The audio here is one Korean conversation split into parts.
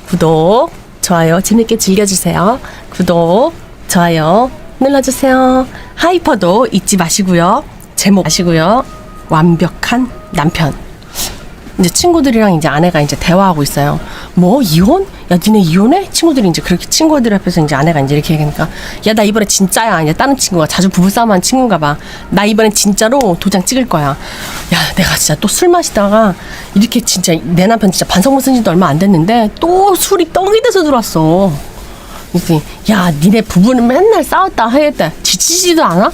구독, 좋아요 재밌게 즐겨주세요. 구독, 좋아요 눌러주세요. 하이퍼도 잊지 마시고요. 제목 마시고요. 완벽한 남편. 이제 친구들이랑 이제 아내가 이제 대화하고 있어요. 뭐 이혼? 야 니네 이혼해? 친구들이 이제 그렇게 친구들 앞에서 이제 아내가 이제 이렇게 얘기하니까 야 나 이번에 진짜야. 이제 다른 친구가 자주 부부싸움하는 친구인가 봐. 나 이번엔 진짜로 도장 찍을 거야. 야 내가 진짜 또 술 마시다가 이렇게 진짜 내 남편 진짜 반성문 쓴 지도 얼마 안 됐는데 또 술이 떡이 돼서 들어왔어. 그래서 야 니네 부부는 맨날 싸웠다 하였다 지치지도 않아?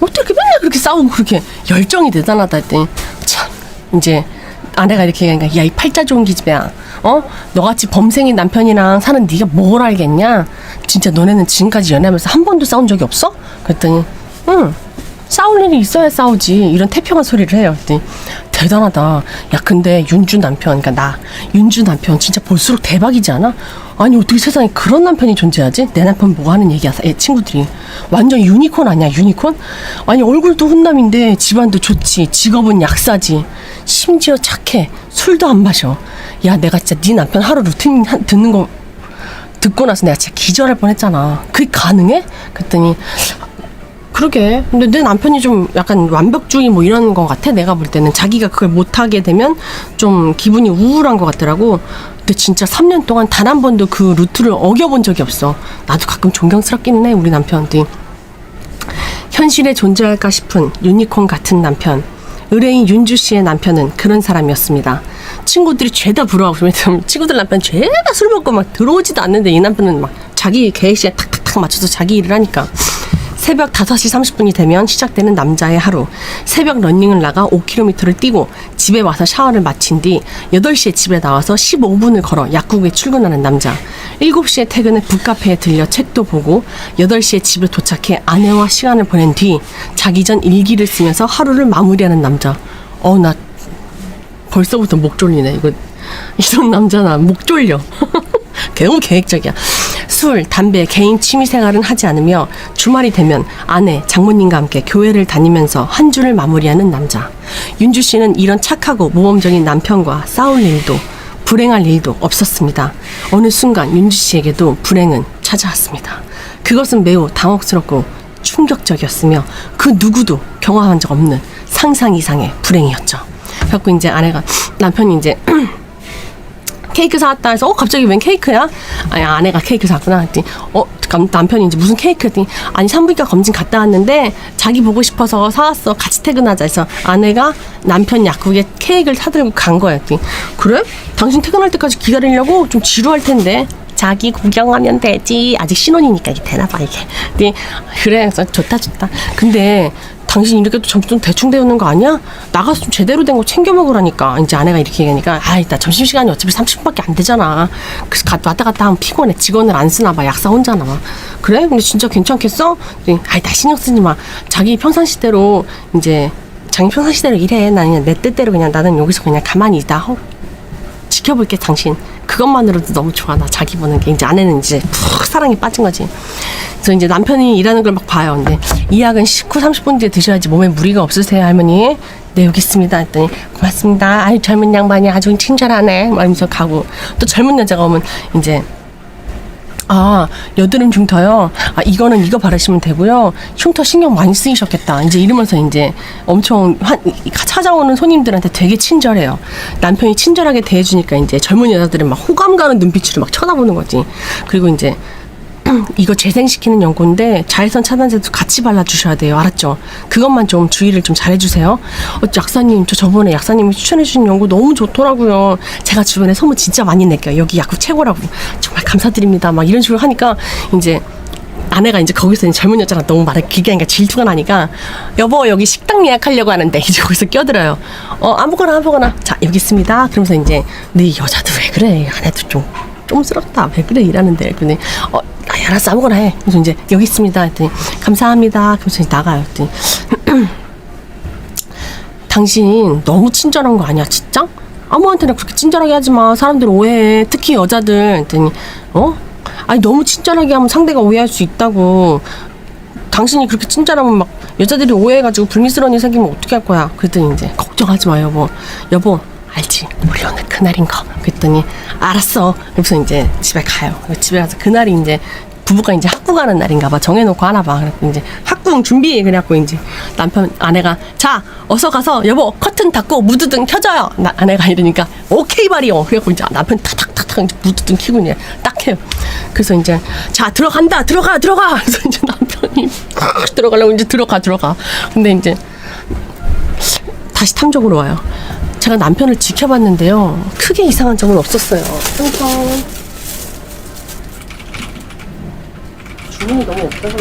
어떻게 이렇게 맨날 그렇게 싸우고 그렇게 열정이 대단하다 했더니 참 이제 아내가 이렇게 얘기하니까 야 이 팔자 좋은 기집애야, 너같이 범생인 남편이랑 사는 네가 뭘 알겠냐? 진짜 너네는 지금까지 연애하면서 한 번도 싸운 적이 없어? 그랬더니 응, 싸울 일이 있어야 싸우지 이런 태평한 소리를 해요. 그랬더니 대단하다. 야 근데 윤주 남편, 그러니까 나 윤주 남편 진짜 볼수록 대박이지 않아? 아니 어떻게 세상에 그런 남편이 존재하지? 내 남편 뭐 하는 얘기야? 친구들이 완전 유니콘 아니야? 유니콘? 아니 얼굴도 훈남인데 집안도 좋지, 직업은 약사지, 심지어 착해, 술도 안 마셔. 야 내가 진짜 네 남편 하루 루틴 듣는 거 듣고 나서 내가 진짜 기절할 뻔했잖아. 그게 가능해? 그랬더니 그러게. 근데 내 남편이 좀 약간 완벽주의 뭐 이런 거 같아. 내가 볼 때는 자기가 그걸 못하게 되면 좀 기분이 우울한 것 같더라고. 근데 진짜 3년 동안 단 한 번도 그 루트를 어겨본 적이 없어. 나도 가끔 존경스럽긴 해 우리 남편한테. 현실에 존재할까 싶은 유니콘 같은 남편. 의뢰인 윤주 씨의 남편은 그런 사람이었습니다. 친구들이 죄다 부러워하고 친구들 남편 죄다 술 먹고 막 들어오지도 않는데 이 남편은 막 자기 계획 시간 탁탁탁 맞춰서 자기 일을 하니까. 새벽 5시 30분이 되면 시작되는 남자의 하루. 새벽 러닝을 나가 5km를 뛰고 집에 와서 샤워를 마친 뒤 8시에 집에 나와서 15분을 걸어 약국에 출근하는 남자. 7시에 퇴근해 북카페에 들려 책도 보고 8시에 집에 도착해 아내와 시간을 보낸 뒤 자기 전 일기를 쓰면서 하루를 마무리하는 남자. 나 벌써부터 목 졸리네. 이런 남자나 목 졸려. 너무 계획적이야. 술, 담배, 개인 취미생활은 하지 않으며 주말이 되면 아내, 장모님과 함께 교회를 다니면서 한 주를 마무리하는 남자. 윤주 씨는 이런 착하고 모범적인 남편과 싸울 일도 불행할 일도 없었습니다. 어느 순간 윤주 씨에게도 불행은 찾아왔습니다. 그것은 매우 당혹스럽고 충격적이었으며 그 누구도 경험한 적 없는 상상 이상의 불행이었죠. 그래서 이제 남편이 이제 케이크 사왔다 해서 갑자기 웬 케이크야? 아니 아내가 케이크 샀구나 했더니 남편이 이제 무슨 케이크 했더니 아니 산부인과 검진 갔다 왔는데 자기 보고 싶어서 사왔어. 같이 퇴근하자 해서 아내가 남편 약국에 케이크를 사들고 간 거야. 했더니 그래? 당신 퇴근할 때까지 기다리려고? 좀 지루할 텐데. 자기 구경하면 되지. 아직 신혼이니까 이게 되나봐 이게. 근데 그래 좋다. 근데 당신 이렇게 또 점심 좀 대충 데우는 거 아니야? 나가서 좀 제대로 된 거 챙겨 먹으라니까. 이제 아내가 이렇게 얘기하니까 나 점심시간이 어차피 30분밖에 안 되잖아. 그래서 왔다 갔다 하면 피곤해. 직원을 안 쓰나 봐. 약사 혼자나 봐. 그래? 근데 진짜 괜찮겠어? 나 신경 쓰지 마. 자기 평상시대로 이제 자기 평상시대로 일해. 나 그냥 내 뜻대로 그냥 나는 여기서 그냥 가만히 있다. 지켜볼게 당신. 그것만으로도 너무 좋아. 나 자기 보는 게. 이제 아내는 이제 푹 사랑에 빠진 거지. 그래서 이제 남편이 일하는 걸 막 봐요. 근데 이 약은 식후 30분 뒤에 드셔야지 몸에 무리가 없으세요 할머니? 네 여기 있습니다 했더니 고맙습니다. 아유 젊은 양반이 아주 친절하네 말면서 가고. 또 젊은 여자가 오면 이제 여드름 흉터요. 이거는 이거 바르시면 되고요. 흉터 신경 많이 쓰이셨겠다. 이제 이러면서 이제 엄청 찾아오는 손님들한테 되게 친절해요. 남편이 친절하게 대해주니까 이제 젊은 여자들은 막 호감 가는 눈빛으로 막 쳐다보는 거지. 그리고 이제 이거 재생시키는 연고인데 자외선 차단제도 같이 발라주셔야 돼요. 알았죠? 그것만 좀 주의를 좀 잘해주세요. 약사님 저번에 약사님이 추천해주신 연고 너무 좋더라고요. 제가 주변에 소문 진짜 많이 낼게요. 여기 약국 최고라고. 정말 감사드립니다. 막 이런 식으로 하니까 이제 아내가 이제 거기서 젊은 여자랑 너무 말을 길게 하니까 질투가 나니까 여보 여기 식당 예약하려고 하는데 이제 거기서 껴들어요. 아무거나 자 여기 있습니다. 그러면서 이제 네 여자도 왜 그래? 아내도 쫌스럽다. 왜 그래 일하는데. 근데 알았어 아무거나 해. 그래서 이제 여기 있습니다 했더니 감사합니다. 그래서 나가요. 했더니 당신 너무 친절한 거 아니야 진짜? 아무한테나 그렇게 친절하게 하지 마. 사람들 오해해. 특히 여자들. 했더니 아니 너무 친절하게 하면 상대가 오해할 수 있다고. 당신이 그렇게 친절하면 막 여자들이 오해해가지고 불미스러운 일 생기면 어떻게 할 거야. 그랬더니 이제 걱정하지 마 여보. 알지? 우리 오늘 그날인 거. 그랬더니 알았어. 그래서 이제 집에 가요. 집에 가서 그날이 이제 부부가 이제 학구 가는 날인가 봐. 정해놓고 하나 봐. 그래서 이제 학구응 준비. 그래갖고 이제 아내가 자 어서 가서 여보 커튼 닫고 무드등 켜줘요. 아내가 이러니까 오케이 말이요. 그래갖고 이제 남편 탁탁탁탁 이제 무드등 켜고 이제 딱 해요. 그래서 이제 자 들어간다 들어가. 그래서 이제 남편이 들어가려고 이제 들어가. 근데 이제 다시 탐정으로 와요. 제가 남편을 지켜봤는데요. 크게 이상한 점은 없었어요. 항상 주문이 너무 없다고.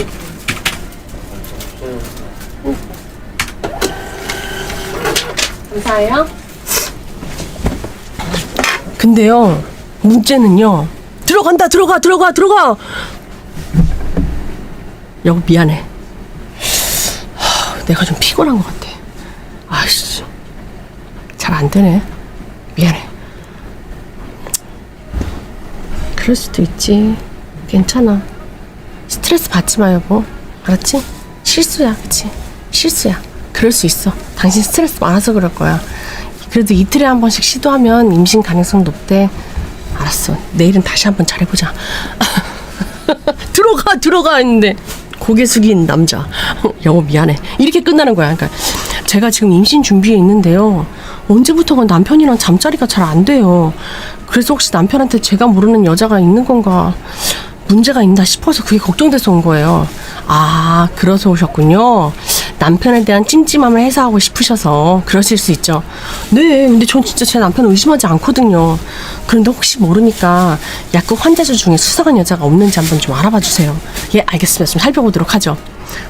감사해요. 근데요, 문제는요. 들어간다, 들어가. 여보 미안해. 내가 좀 피곤한 것 같아. 아이씨, 잘 안 되네. 미안해. 그럴 수도 있지. 괜찮아. 스트레스 받지 마 여보. 알았지? 실수야. 그치? 실수야. 그럴 수 있어. 당신 스트레스 많아서 그럴 거야. 그래도 이틀에 한 번씩 시도하면 임신 가능성 높대. 알았어. 내일은 다시 한번 잘해보자. 들어가 했는데 고개 숙인 남자. 여보 미안해. 이렇게 끝나는 거야. 그러니까 제가 지금 임신 준비에 있는데요. 언제부턴가 남편이랑 잠자리가 잘 안 돼요. 그래서 혹시 남편한테 제가 모르는 여자가 있는 건가 문제가 있나 싶어서 그게 걱정돼서 온 거예요. 아, 그래서 오셨군요. 남편에 대한 찜찜함을 해소하고 싶으셔서 그러실 수 있죠. 네, 근데 전 진짜 제 남편을 의심하지 않거든요. 그런데 혹시 모르니까 약국 환자들 중에 수상한 여자가 없는지 한번 좀 알아봐 주세요. 예, 알겠습니다. 좀 살펴보도록 하죠.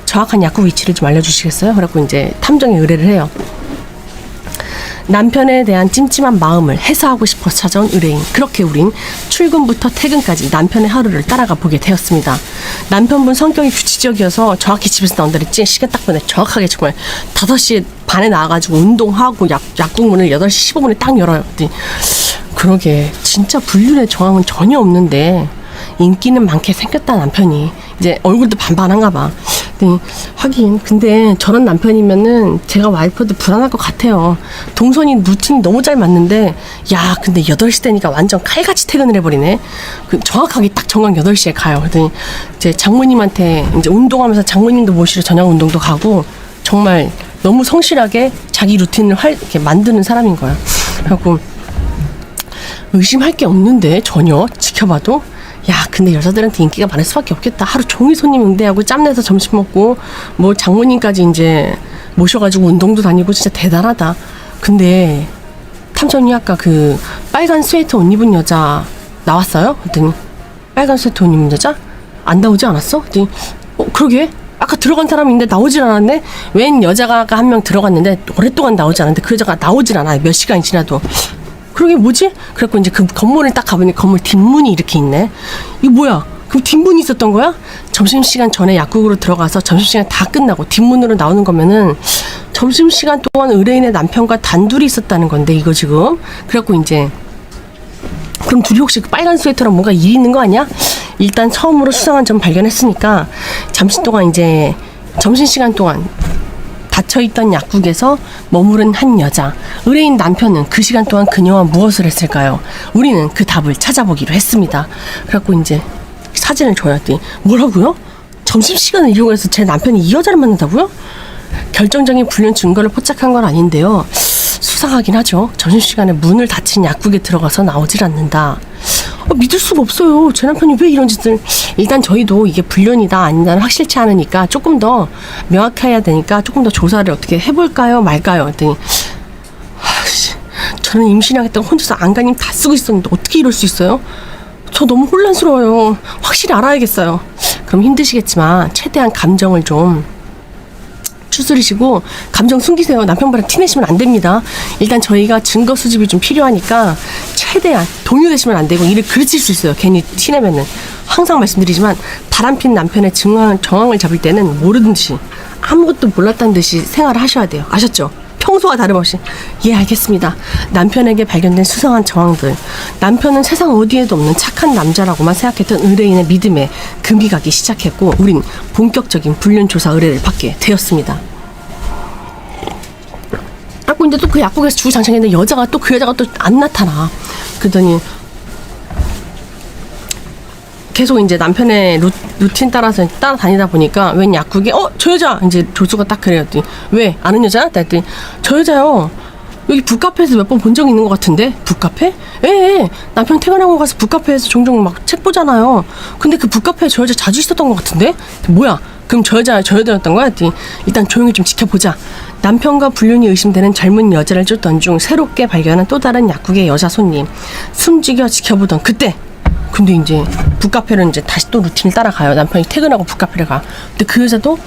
정확한 약국 위치를 좀 알려주시겠어요? 그래갖고 이제 탐정에 의뢰를 해요. 남편에 대한 찜찜한 마음을 해소하고 싶어 찾아온 의뢰인. 그렇게 우린 출근부터 퇴근까지 남편의 하루를 따라가 보게 되었습니다. 남편분 성격이 규칙적이어서 정확히 집에서 나온다 그랬지? 시간 딱 보내 정확하게 정말 5시 반에 나와가지고 운동하고 약국 문을 8시 15분에 딱 열어요. 그러게 진짜 불륜의 정황은 전혀 없는데 인기는 많게 생겼다 남편이. 이제 얼굴도 반반한가 봐. 하긴 근데 저런 남편이면은 제가 와이프도 불안할 것 같아요. 동선이 루틴이 너무 잘 맞는데 야 근데 8시 되니까 완전 칼같이 퇴근을 해버리네. 정확하게 딱 정각 8시에 가요. 그랬더니 이제 장모님한테 이제 운동하면서 장모님도 모시러 저녁 운동도 가고 정말 너무 성실하게 자기 루틴을 이렇게 만드는 사람인 거야. 그래갖고 의심할 게 없는데 전혀 지켜봐도 야 근데 여자들한테 인기가 많을 수밖에 없겠다. 하루 종일 손님 응대하고 짬내서 점심 먹고 뭐 장모님까지 이제 모셔가지고 운동도 다니고 진짜 대단하다. 근데 탐정이 아까 그 빨간 스웨터 옷 입은 여자 나왔어요? 그랬더니 빨간 스웨터 옷 입은 여자? 안 나오지 않았어? 그랬더니 그러게 아까 들어간 사람인데 나오질 않았네? 웬 여자가 한 명 들어갔는데 오랫동안 나오지 않았는데 그 여자가 나오질 않아. 몇 시간이 지나도. 그러게 뭐지? 그래갖고 이제 그 건물을 딱 가보니 건물 뒷문이 이렇게 있네. 이거 뭐야? 그럼 뒷문이 있었던 거야? 점심시간 전에 약국으로 들어가서 점심시간 다 끝나고 뒷문으로 나오는 거면은 점심시간 동안 의뢰인의 남편과 단둘이 있었다는 건데 이거 지금. 그래갖고 이제 그럼 둘이 혹시 그 빨간 스웨터랑 뭔가 일이 있는 거 아니야? 일단 처음으로 수상한 점 발견했으니까 잠시 동안 이제 점심시간 동안 닫혀있던 약국에서 머무른 한 여자. 의뢰인 남편은 그 시간 동안 그녀와 무엇을 했을까요? 우리는 그 답을 찾아보기로 했습니다. 그래갖고 이제 사진을 줘야 돼. 뭐라고요? 점심시간을 이용해서 제 남편이 이 여자를 만난다고요? 결정적인 불륜 증거를 포착한 건 아닌데요. 수상하긴 하죠. 점심시간에 문을 닫힌 약국에 들어가서 나오질 않는다. 믿을 수가 없어요. 제 남편이 왜 이런 짓을. 일단 저희도 이게 불륜이다 아니다는 확실치 않으니까 조금 더 명확해야 되니까 조금 더 조사를 어떻게 해볼까요 말까요 했더니 저는 임신하겠다고 혼자서 안간힘 다 쓰고 있었는데 어떻게 이럴 수 있어요? 저 너무 혼란스러워요. 확실히 알아야겠어요. 그럼 힘드시겠지만 최대한 감정을 좀 추스리시고 감정 숨기세요. 남편분한테 티내시면 안 됩니다. 일단 저희가 증거 수집이 좀 필요하니까 최대한 동요되시면 안 되고 일을 그르칠 수 있어요. 괜히 티내면은. 항상 말씀드리지만 바람핀 남편의 정황을 잡을 때는 모르는 듯이 아무것도 몰랐다는 듯이 생활을 하셔야 돼요. 아셨죠? 평소와 다름없이. 예, 알겠습니다. 남편에게 발견된 수상한 정황들. 남편은 세상 어디에도 없는 착한 남자라고만 생각했던 의뢰인의 믿음에 금이 가기 시작했고 우린 본격적인 불륜 조사 의뢰를 받게 되었습니다. 그래갖고 이제 또 그 약국에서 주구장창했는데 여자가 또 그 여자가 또 안 나타나. 그러더니 계속 이제 남편의 루틴 따라서 따라다니다 보니까 웬 약국에 저 여자 이제 조수가 딱 그래요. 왜 아는 여자야? 그랬더니 저 여자요. 여기 북카페에서 몇 번 본 적 있는 것 같은데. 북카페? 예. 남편 퇴근하고 가서 북카페에서 종종 막 책 보잖아요. 근데 그 북카페에 저 여자 자주 있었던 것 같은데. 뭐야? 그럼 저 여자였던 거야? 그랬더니 일단 조용히 좀 지켜보자. 남편과 불륜이 의심되는 젊은 여자를 쫓던 중 새롭게 발견한 또 다른 약국의 여자 손님. 숨죽여 지켜보던 그때. 근데 이제 북카페를 이제 다시 또 루틴을 따라가요. 남편이 퇴근하고 북카페를 가. 근데 그 여자도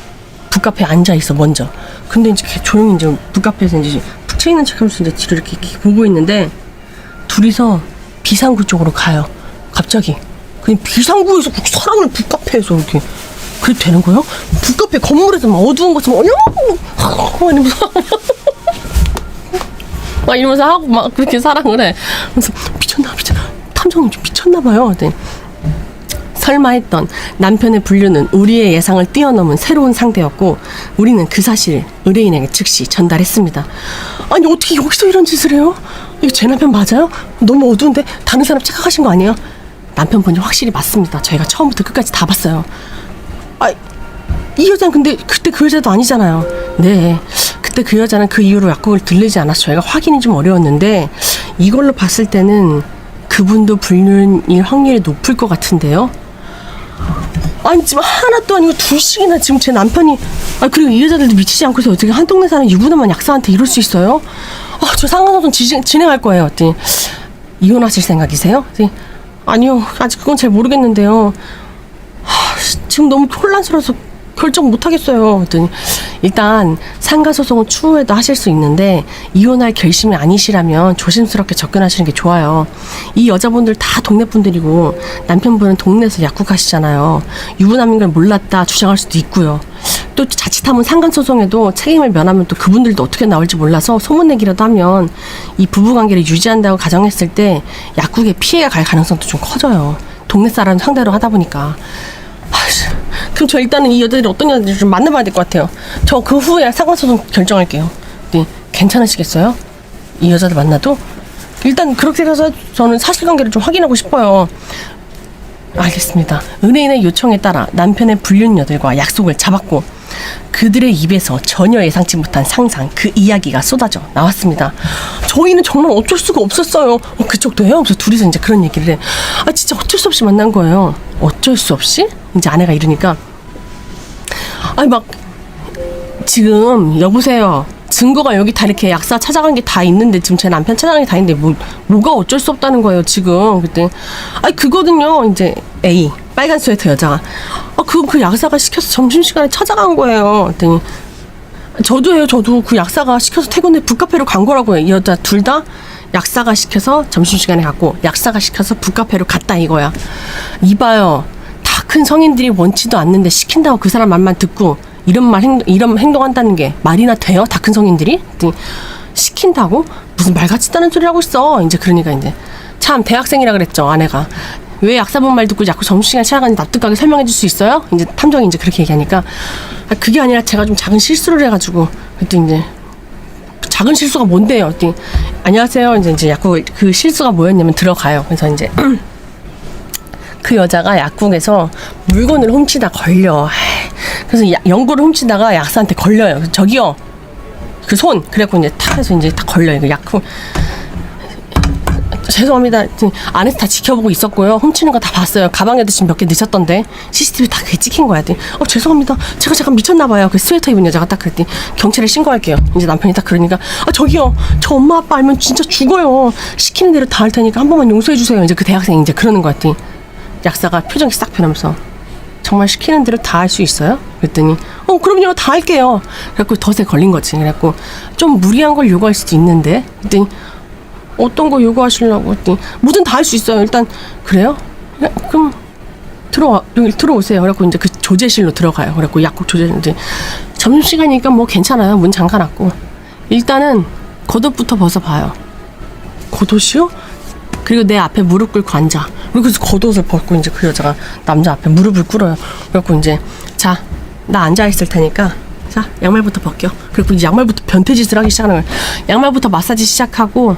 북카페에 앉아 있어 먼저. 근데 이제 조용히 이제 북카페에서 이제 푹 쳐 있는 척하면서 이제 뒤를 이렇게 보고 있는데 둘이서 비상구 쪽으로 가요. 갑자기. 그냥 비상구에서 사람을 북카페에서 이렇게. 그래도 되는 거예요? 북카페 건물에서 막 어두운 곳에서 막 이러면서 막 이러면서 하고 막 그렇게 사랑을 해. 그래서 미쳤나. 탐정님 좀 미쳤나봐요. 네. 설마 했던 남편의 불륜은 우리의 예상을 뛰어넘은 새로운 상대였고 우리는 그 사실을 의뢰인에게 즉시 전달했습니다. 아니 어떻게 여기서 이런 짓을 해요? 이거 제 남편 맞아요? 너무 어두운데 다른 사람 착각하신 거 아니에요? 남편분이 확실히 맞습니다. 저희가 처음부터 끝까지 다 봤어요. 이 여자는 근데 그때 그 여자도 아니잖아요. 네, 그때 그 여자는 그 이후로 약국을 들르지 않아서 저희가 확인이 좀 어려웠는데 이걸로 봤을 때는 그분도 불륜일 확률이 높을 것 같은데요. 아니 지금 하나도 아니고 둘씩이나 지금 제 남편이 그리고 이 여자들도 미치지 않고서 어떻게 한 동네 사는 유부남만 약사한테 이럴 수 있어요? 저 상관소송 진행할 거예요. 어떻게 이혼하실 생각이세요? 아니요, 아직 그건 잘 모르겠는데요. 지금 너무 혼란스러워서 결정 못 하겠어요. 그랬더니 일단 상가소송은 추후에도 하실 수 있는데 이혼할 결심이 아니시라면 조심스럽게 접근하시는 게 좋아요. 이 여자분들 다 동네 분들이고 남편분은 동네에서 약국하시잖아요. 유부남인 걸 몰랐다 주장할 수도 있고요. 또 자칫하면 상간소송에도 책임을 면하면 또 그분들도 어떻게 나올지 몰라서 소문내기라도 하면 이 부부관계를 유지한다고 가정했을 때 약국에 피해가 갈 가능성도 좀 커져요. 동네 사람 상대로 하다 보니까. 그럼 저 일단은 이 여자들이 어떤 여자들이 좀 만나봐야 될 것 같아요. 저 그 후에 상관소송 결정할게요. 네, 괜찮으시겠어요? 이 여자들 만나도? 일단 그렇게 해서 저는 사실관계를 좀 확인하고 싶어요. 알겠습니다. 의뢰인의 요청에 따라 남편의 불륜 여들과 약속을 잡았고 그들의 입에서 전혀 예상치 못한 상상 그 이야기가 쏟아져 나왔습니다. 저희는 정말 어쩔 수가 없었어요. 그쪽도 해요? 그래서 둘이서 이제 그런 얘기를 해. 진짜 어쩔 수 없이 만난 거예요. 어쩔 수 없이? 이제 아내가 이러니까 막 지금 여보세요. 증거가 여기 다 이렇게 약사 찾아간 게 다 있는데 지금 제 남편 찾아간 게 다 있는데 뭐가 어쩔 수 없다는 거예요 지금. 그때 그거든요. 이제 A 빨간 스웨터 여자가 그건 그 약사가 시켜서 점심시간에 찾아간 거예요. 그랬더니 저도 해요. 저도 그 약사가 시켜서 퇴근에 북카페로 간 거라고요. 이 여자 둘 다 약사가 시켜서 점심시간에 갔고 약사가 시켜서 북카페로 갔다 이거야. 이봐요. 다 큰 성인들이 원치도 않는데 시킨다고 그 사람 말만 듣고 이런 행동한다는 게 말이나 돼요? 다 큰 성인들이? 시킨다고? 무슨 말 같지도 않은 소리를 하고 있어. 이제 그러니까 이제 참 대학생이라 그랬죠 아내가. 왜 약사분 말 듣고 자꾸 점심시간에 찾아가는지 납득하게 설명해 줄 수 있어요? 이제 탐정이 이제 그렇게 얘기하니까 그게 아니라 제가 좀 작은 실수를 해가지고 그랬더니 이제 작은 실수가 뭔데요? 그랬더니 안녕하세요. 이제 약국 그 실수가 뭐였냐면 들어가요. 그래서 이제 그 여자가 약국에서 물건을 훔치다 걸려. 그래서 연고를 훔치다가 약사한테 걸려요. 저기요, 그 손. 그래갖고 이제 탁 해서 이제 딱 걸려요. 그 약품. 죄송합니다. 안에서 다 지켜보고 있었고요. 훔치는 거 다 봤어요. 가방에도 지금 몇 개 넣으셨던데 CCTV 다 그게 찍힌 거야. 죄송합니다. 제가 잠깐 미쳤나봐요. 그 스웨터 입은 여자가 딱 그랬더니 경찰에 신고할게요. 이제 남편이 딱 그러니까 저기요, 저 엄마 아빠 알면 진짜 죽어요. 시키는 대로 다 할 테니까 한 번만 용서해 주세요. 이제 그 대학생이 이제 그러는 거 같더니 약사가 표정이 싹 변하면서 정말 시키는 대로 다 할 수 있어요? 그랬더니 그럼요, 다 할게요. 그래갖고 덫에 걸린 거지. 그래갖고 좀 무리한 걸 요구할 수도 있는데 그랬더니 어떤 거 요구하시려고 했더니 뭐든 다 할 수 있어요. 일단 그래요? 그럼 여기 들어오세요. 그래갖고 이제 그 조제실로 들어가요. 그래갖고 약국 조제실 이제 점심시간이니까 뭐 괜찮아요. 문 잠가놨고 일단은 겉옷부터 벗어봐요. 겉옷이요? 그리고 내 앞에 무릎 꿇고 앉아. 그래서 겉옷을 벗고 이제 그 여자가 남자 앞에 무릎을 꿇어요. 그래갖고 이제 자, 나 앉아 있을 테니까 자, 양말부터 벗겨. 그리고 이제 양말부터 변태짓을 하기 시작하는 거야. 양말부터 마사지 시작하고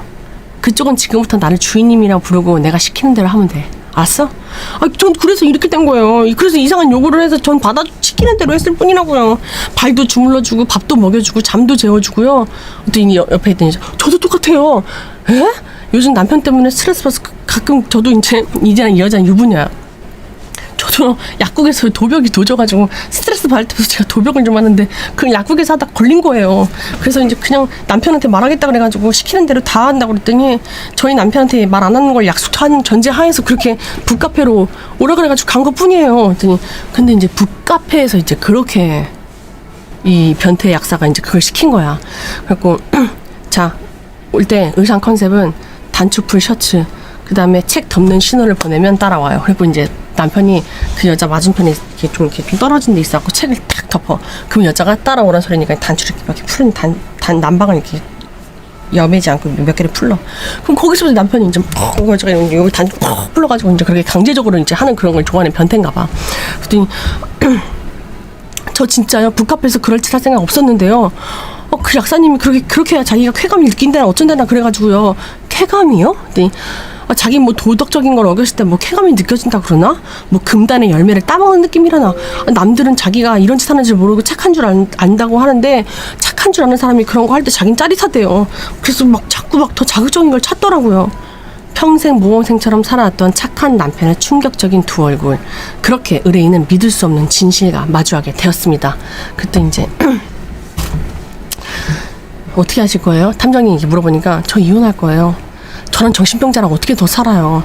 그쪽은 지금부터 나를 주인님이라고 부르고 내가 시키는 대로 하면 돼. 알았어? 아, 전 그래서 이렇게 된 거예요. 그래서 이상한 요구를 해서 전 시키는 대로 했을 뿐이라고요. 발도 주물러주고 밥도 먹여주고 잠도 재워주고요. 또 옆에 있더니 저도 똑같아요. 에? 요즘 남편 때문에 스트레스 받아서 가끔 저도 이제는 이 여자는 유부녀야. 저도 약국에서 도벽이 도져가지고 스트레스 받을 때부터 제가 도벽을 좀 하는데 그 약국에서 하다 걸린 거예요. 그래서 이제 그냥 남편한테 말하겠다 그래가지고 시키는 대로 다 한다고 그랬더니 저희 남편한테 말 안 하는 걸 약속한 전제 하에서 그렇게 북카페로 오라 그래가지고 간 것 뿐이에요. 그랬더니 근데 이제 북카페에서 이제 그렇게 이 변태 약사가 이제 그걸 시킨 거야. 그래갖고 자, 올 때 의상 컨셉은 단추풀 셔츠, 그 다음에 책 덮는 신호를 보내면 따라와요. 그리고 이제 남편이 그 여자 맞은편에 이렇게 좀 떨어진 데 있어갖고 책을 탁 덮어. 그럼 여자가 따라오란 소리니까 단추를 이렇게 풀는 난방을 이렇게 여매지 않고 몇 개를 풀러. 그럼 거기서부터 남편이 이제 여기 단추 풀러가지고 이제 그렇게 강제적으로 이제 하는 그런 걸 좋아하는 변태인가 봐. 그랬더니 저 진짜요? 북카페에서 그럴 짓 할 생각 없었는데요. 그 약사님이 그렇게 자기가 쾌감을 느낀다나 어쩐다나 그래가지고요. 쾌감이요? 네. 자기 뭐 도덕적인 걸 어겼을 때 뭐 쾌감이 느껴진다 그러나? 뭐 금단의 열매를 따먹는 느낌이라나? 남들은 자기가 이런 짓 하는 줄 모르고 착한 줄 안다고 하는데 착한 줄 아는 사람이 그런 거 할 때 자기는 짜릿하대요. 그래서 자꾸 더 자극적인 걸 찾더라고요. 평생 모범생처럼 살아왔던 착한 남편의 충격적인 두 얼굴. 그렇게 의뢰인은 믿을 수 없는 진실과 마주하게 되었습니다. 그때 이제 어떻게 하실 거예요? 탐정이 이렇게 물어보니까 저 이혼할 거예요. 저런 정신병자랑 어떻게 더 살아요?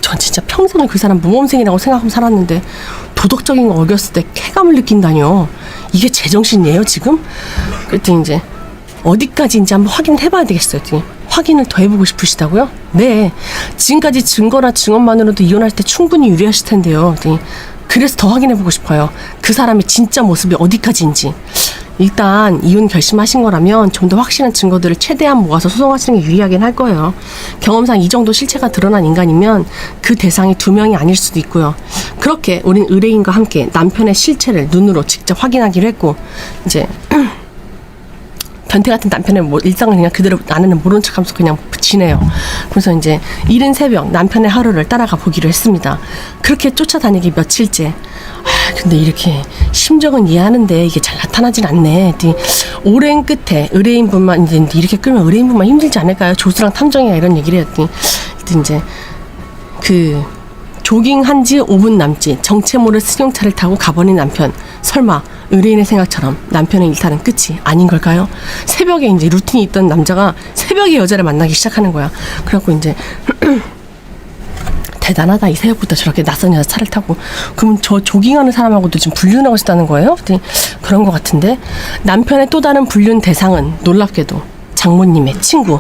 전 진짜 평생을 그 사람 모범생이라고 생각하고 살았는데 도덕적인 거 어겼을 때 쾌감을 느낀다뇨. 이게 제정신이에요 지금? 그랬더니 이제 어디까지인지 한번 확인해봐야 되겠어요. 확인을 더 해보고 싶으시다고요? 네. 지금까지 증거나 증언만으로도 이혼할 때 충분히 유리하실 텐데요. 그래서 더 확인해보고 싶어요. 그 사람의 진짜 모습이 어디까지인지. 일단 이혼 결심하신 거라면 좀 더 확실한 증거들을 최대한 모아서 소송하시는 게 유리하긴 할 거예요. 경험상 이 정도 실체가 드러난 인간이면 그 대상이 2명이 아닐 수도 있고요. 그렇게 우린 의뢰인과 함께 남편의 실체를 눈으로 직접 확인하기로 했고 이제 변태 같은 남편의 일상을 그냥 그대로 아내는 모른 척하면서 그냥 지내요. 그래서 이제 이른 새벽 남편의 하루를 따라가 보기로 했습니다. 그렇게 쫓아다니기 며칠째. 근데 이렇게 심정은 이해하는데 이게 잘 나타나진 않네. 오랜 끝에 의뢰인분만 이렇게 끌면 의뢰인분만 힘들지 않을까요? 조수랑 탐정이야 이런 얘기를 했더니 이제 그 조깅한 지 5분 남짓 정체 모를 승용차를 타고 가버린 남편. 설마 의뢰인의 생각처럼 남편의 일탈은 끝이 아닌 걸까요? 새벽에 이제 루틴이 있던 남자가 새벽에 여자를 만나기 시작하는 거야. 그래갖고 이제 대단하다. 이 새벽부터 저렇게 낯선 여자 차를 타고. 그럼 저 조깅하는 사람하고도 지금 불륜하고 있다는 거예요? 그런 것 같은데. 남편의 또 다른 불륜 대상은 놀랍게도 장모님의 친구.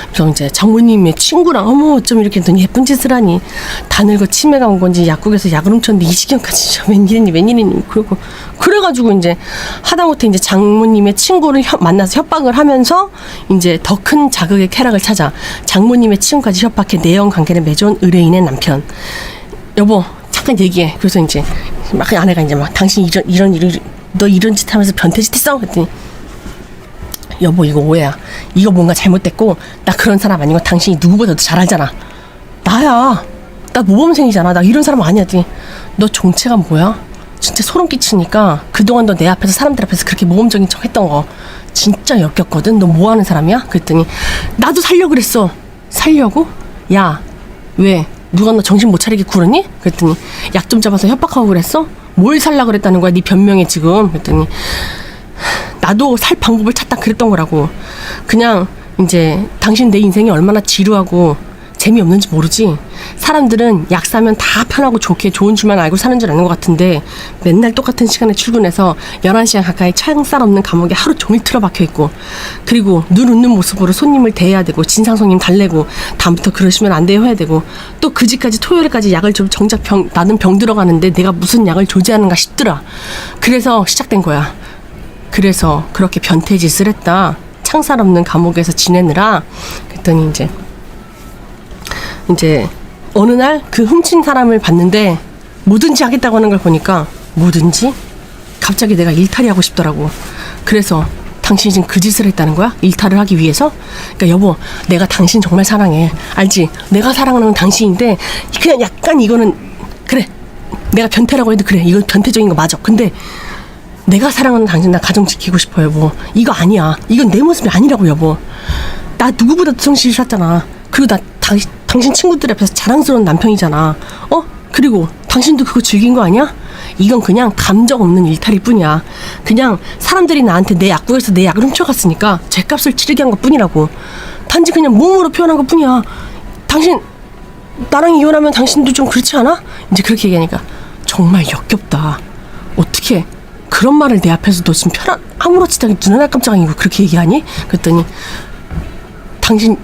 그래서 이제 장모님의 친구랑 어머 어쩜 이렇게 넌 예쁜 짓을 하니. 다 늙어 치매가 온 건지 약국에서 약을 훔쳤는데 이 지경까지 웬일이니. 그래가지고 이제 하다못해 이제 장모님의 친구를 만나서 협박을 하면서 이제 더 큰 자극의 쾌락을 찾아 장모님의 친구까지 협박해 내연 관계를 맺어온 의뢰인의 남편. 여보 잠깐 얘기해. 그래서 이제 막 아내가 이제 막 당신 너 이런 짓 하면서 변태짓 했어? 그랬더니 여보 이거 오해야. 이거 뭔가 잘못됐고 나 그런 사람 아니고 당신이 누구보다도 잘 알잖아. 나야. 나 모범생이잖아. 나 이런 사람 아니야. 너 정체가 뭐야? 진짜 소름 끼치니까 그동안 너 내 앞에서 사람들 앞에서 그렇게 모범적인 척 했던 거 진짜 역겹거든. 너 뭐 하는 사람이야? 그랬더니 나도 살려고 그랬어. 살려고? 야 왜? 누가 너 정신 못 차리게 굴었니? 그랬더니 약 좀 잡아서 협박하고 그랬어? 뭘 살라 그랬다는 거야? 네 변명에 지금. 그랬더니 나도 살 방법을 찾다 그랬던 거라고. 그냥 이제 당신 내 인생이 얼마나 지루하고 재미없는지 모르지. 사람들은 약 사면 다 편하고 좋게 좋은 줄만 알고 사는 줄 아는 것 같은데 맨날 똑같은 시간에 출근해서 11시간 가까이 창살 없는 감옥에 하루 종일 틀어박혀 있고 그리고 눈 웃는 모습으로 손님을 대해야 되고 진상 손님 달래고 다음부터 그러시면 안 돼요 해야 되고 또 그 집까지 토요일까지 약을 좀 정작 나는 병 들어가는데 내가 무슨 약을 조제하는가 싶더라. 그래서 시작된 거야. 그래서 그렇게 변태짓을 했다. 창살 없는 감옥에서 지내느라. 그랬더니 이제 어느 날 그 훔친 사람을 봤는데 뭐든지 하겠다고 하는 걸 보니까 뭐든지 갑자기 내가 일탈이 하고 싶더라고. 그래서 당신이 지금 그 짓을 했다는 거야? 일탈을 하기 위해서? 그러니까 여보, 내가 당신 정말 사랑해. 알지? 내가 사랑하는 당신인데 그냥 약간 이거는 그래. 내가 변태라고 해도 그래. 이거 변태적인 거 맞아. 근데 내가 사랑하는 당신 나 가정 지키고 싶어 여보. 이거 아니야. 이건 내 모습이 아니라고 여보. 나 누구보다 성실히 살았잖아. 그리고 나 당신 친구들 앞에서 자랑스러운 남편이잖아. 그리고 당신도 그거 즐긴 거 아니야? 이건 그냥 감정 없는 일탈일 뿐이야. 그냥 사람들이 나한테 내 약국에서 내 약을 훔쳐갔으니까 죗값을 치르게 한 것 뿐이라고. 단지 그냥 몸으로 표현한 것 뿐이야. 당신 나랑 이혼하면 당신도 좀 그렇지 않아? 이제 그렇게 얘기하니까 정말 역겹다. 어떻게 그런 말을 내 앞에서 너 지금 아무렇지도 않게 눈 하나 깜짝 아니고 그렇게 얘기하니? 그랬더니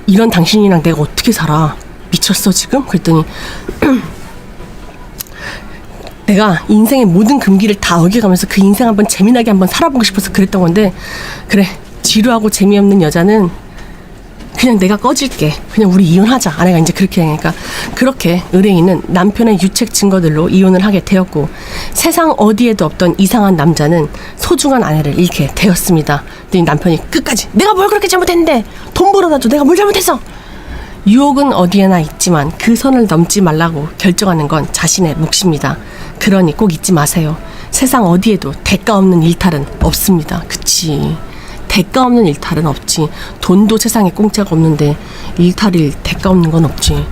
이런 당신이랑 내가 어떻게 살아? 미쳤어 지금? 그랬더니 내가 인생의 모든 금기를 다 어겨가면서 그 인생 한번 재미나게 한번 살아보고 싶어서 그랬던 건데, 그래, 지루하고 재미없는 여자는 그냥 내가 꺼질게. 그냥 우리 이혼하자. 아내가 이제 그렇게 하니까. 그렇게 의뢰인은 남편의 유책 증거들로 이혼을 하게 되었고, 세상 어디에도 없던 이상한 남자는 소중한 아내를 잃게 되었습니다. 근데 남편이 끝까지 내가 뭘 그렇게 잘못했는데, 돈 벌어다도 내가 뭘 잘못했어. 유혹은 어디에나 있지만 그 선을 넘지 말라고 결정하는 건 자신의 몫입니다. 그러니 꼭 잊지 마세요. 세상 어디에도 대가 없는 일탈은 없습니다. 그치? 대가 없는 일탈은 없지. 돈도 세상에 공짜가 없는데 일탈일 대가 없는 건 없지.